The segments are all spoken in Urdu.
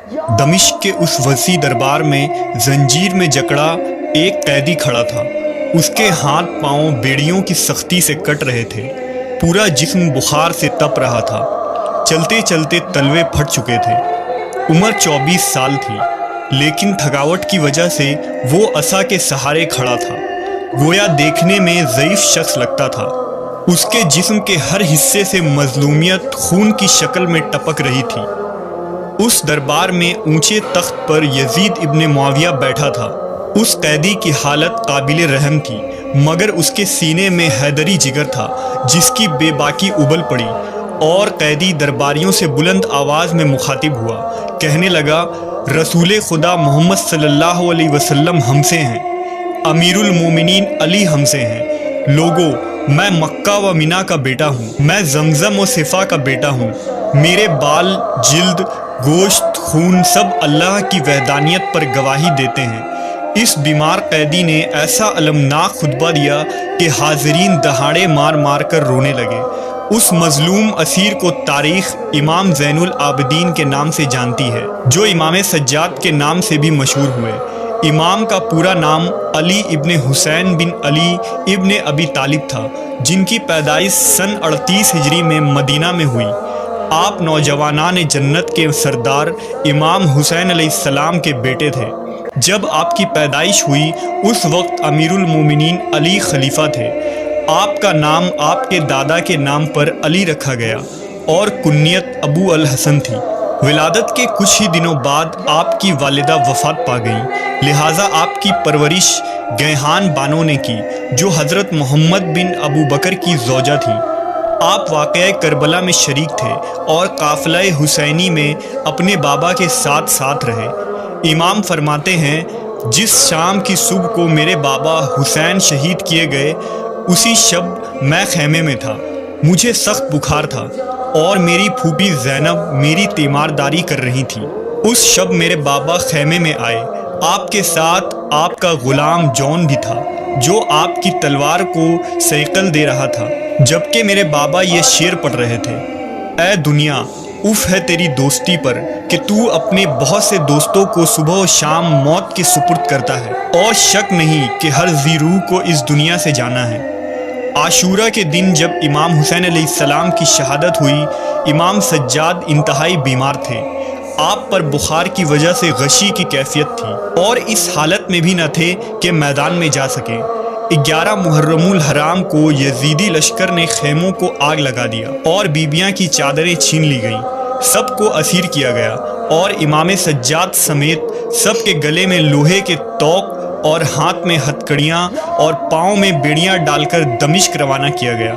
دمشق کے اس وسیع دربار میں زنجیر میں جکڑا ایک قیدی کھڑا تھا۔ اس کے ہاتھ پاؤں بیڑیوں کی سختی سے کٹ رہے تھے، پورا جسم بخار سے تپ رہا تھا، چلتے چلتے تلوے پھٹ چکے تھے۔ عمر 24 سال تھی، لیکن تھکاوٹ کی وجہ سے وہ عصا کے سہارے کھڑا تھا، گویا دیکھنے میں ضعیف شخص لگتا تھا۔ اس کے جسم کے ہر حصے سے مظلومیت خون کی شکل میں ٹپک رہی تھی۔ اس دربار میں اونچے تخت پر یزید ابن معاویہ بیٹھا تھا۔ اس قیدی کی حالت قابل رحم تھی، مگر اس کے سینے میں حیدری جگر تھا جس کی بے باکی ابل پڑی، اور قیدی درباریوں سے بلند آواز میں مخاطب ہوا، کہنے لگا، رسول خدا محمد صلی اللہ علیہ وسلم ہم سے ہیں، امیر المومنین علی ہم سے ہیں۔ لوگو، میں مکہ و منا کا بیٹا ہوں، میں زمزم و صفا کا بیٹا ہوں، میرے بال، جلد، گوشت، خون سب اللہ کی وحدانیت پر گواہی دیتے ہیں۔ اس بیمار قیدی نے ایسا المناک خطبہ دیا کہ حاضرین دہاڑے مار مار کر رونے لگے۔ اس مظلوم اسیر کو تاریخ امام زین العابدین کے نام سے جانتی ہے، جو امام سجاد کے نام سے بھی مشہور ہوئے۔ امام کا پورا نام علی ابن حسین بن علی ابن ابی طالب تھا، جن کی پیدائش سن 38 ہجری میں مدینہ میں ہوئی۔ آپ نوجوانان جنت کے سردار امام حسین علیہ السلام کے بیٹے تھے۔ جب آپ کی پیدائش ہوئی اس وقت امیر المومنین علی خلیفہ تھے۔ آپ کا نام آپ کے دادا کے نام پر علی رکھا گیا اور کنیت ابو الحسن تھی۔ ولادت کے کچھ ہی دنوں بعد آپ کی والدہ وفات پا گئیں، لہٰذا آپ کی پرورش گیہان بانو نے کی، جو حضرت محمد بن ابو بکر کی زوجہ تھی۔ آپ واقعہ کربلا میں شریک تھے اور قافلہ حسینی میں اپنے بابا کے ساتھ ساتھ رہے۔ امام فرماتے ہیں، جس شام کی صبح کو میرے بابا حسین شہید کیے گئے، اسی شب میں خیمے میں تھا۔ مجھے سخت بخار تھا اور میری پھوپھی زینب میری تیمارداری کر رہی تھی۔ اس شب میرے بابا خیمے میں آئے، آپ کے ساتھ آپ کا غلام جون بھی تھا، جو آپ کی تلوار کو صیقل دے رہا تھا، جبکہ میرے بابا یہ شعر پڑھ رہے تھے، اے دنیا، اف ہے تیری دوستی پر کہ تو اپنے بہت سے دوستوں کو صبح و شام موت کے سپرد کرتا ہے، اور شک نہیں کہ ہر ذی روح کو اس دنیا سے جانا ہے۔ عاشورہ کے دن جب امام حسین علیہ السلام کی شہادت ہوئی، امام سجاد انتہائی بیمار تھے۔ آپ پر بخار کی وجہ سے غشی کی کیفیت تھی اور اس حالت میں بھی نہ تھے کہ میدان میں جا سکیں۔ 11 محرم الحرام کو یزیدی لشکر نے خیموں کو آگ لگا دیا اور بیبیاں کی چادریں چھین لی گئیں، سب کو اسیر کیا گیا اور امام سجاد سمیت سب کے گلے میں لوہے کے طوق اور ہاتھ میں ہتکڑیاں اور پاؤں میں بیڑیاں ڈال کر دمشق روانہ کیا گیا۔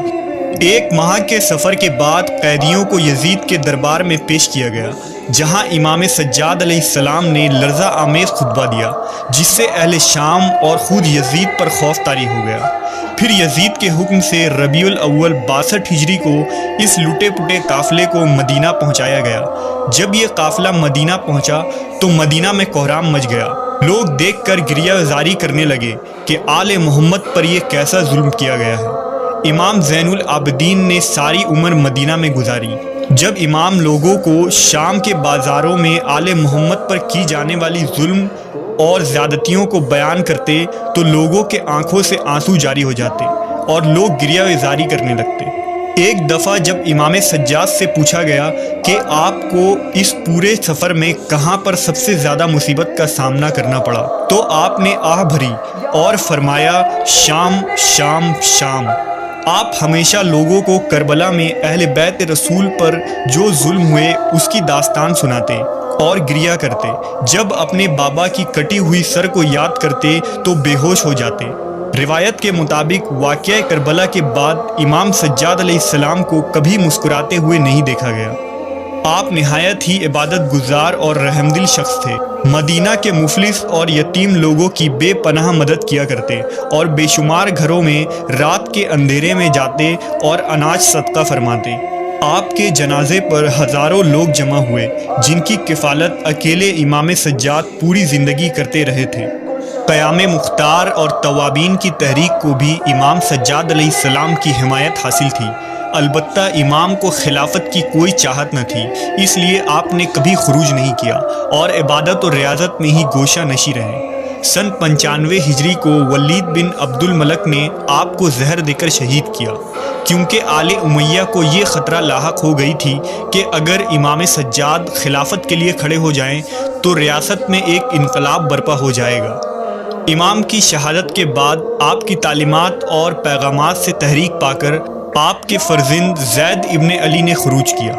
1 ماہ کے سفر کے بعد قیدیوں کو یزید کے دربار میں پیش کیا گیا، جہاں امام سجاد علیہ السلام نے لرزہ آمیز خطبہ دیا، جس سے اہل شام اور خود یزید پر خوف طاری ہو گیا۔ پھر یزید کے حکم سے ربیع الاول 62 ہجری کو اس لٹے پٹے قافلے کو مدینہ پہنچایا گیا۔ جب یہ قافلہ مدینہ پہنچا تو مدینہ میں کوہرام مچ گیا۔ لوگ دیکھ کر گریہ زاری کرنے لگے کہ آل محمد پر یہ کیسا ظلم کیا گیا ہے۔ امام زین العابدین نے ساری عمر مدینہ میں گزاری۔ جب امام لوگوں کو شام کے بازاروں میں آل محمد پر کی جانے والی ظلم اور زیادتیوں کو بیان کرتے تو لوگوں کے آنکھوں سے آنسو جاری ہو جاتے اور لوگ گریہ زاری کرنے لگتے۔ ایک دفعہ جب امام سجاد سے پوچھا گیا کہ آپ کو اس پورے سفر میں کہاں پر سب سے زیادہ مصیبت کا سامنا کرنا پڑا، تو آپ نے آہ بھری اور فرمایا، شام شام شام۔ آپ ہمیشہ لوگوں کو کربلا میں اہل بیت رسول پر جو ظلم ہوئے اس کی داستان سناتے اور گریہ کرتے۔ جب اپنے بابا کی کٹی ہوئی سر کو یاد کرتے تو بے ہوش ہو جاتے۔ روایت کے مطابق واقعہ کربلا کے بعد امام سجاد علیہ السلام کو کبھی مسکراتے ہوئے نہیں دیکھا گیا۔ آپ نہایت ہی عبادت گزار اور رحم دل شخص تھے۔ مدینہ کے مفلس اور یتیم لوگوں کی بے پناہ مدد کیا کرتے اور بے شمار گھروں میں رات کے اندھیرے میں جاتے اور اناج صدقہ فرماتے۔ آپ کے جنازے پر ہزاروں لوگ جمع ہوئے، جن کی کفالت اکیلے امام سجاد پوری زندگی کرتے رہے تھے۔ قیام مختار اور توابین کی تحریک کو بھی امام سجاد علیہ السلام کی حمایت حاصل تھی۔ البتہ امام کو خلافت کی کوئی چاہت نہ تھی، اس لیے آپ نے کبھی خروج نہیں کیا اور عبادت اور ریاضت میں ہی گوشہ نشیں رہے۔ سن 95 ہجری کو ولید بن عبد الملک نے آپ کو زہر دے کر شہید کیا، کیونکہ آل امیہ کو یہ خطرہ لاحق ہو گئی تھی کہ اگر امام سجاد خلافت کے لیے کھڑے ہو جائیں تو ریاست میں ایک انقلاب برپا ہو جائے گا۔ امام کی شہادت کے بعد آپ کی تعلیمات اور پیغامات سے تحریک پا کر آپ کے فرزند زید ابن علی نے خروج کیا۔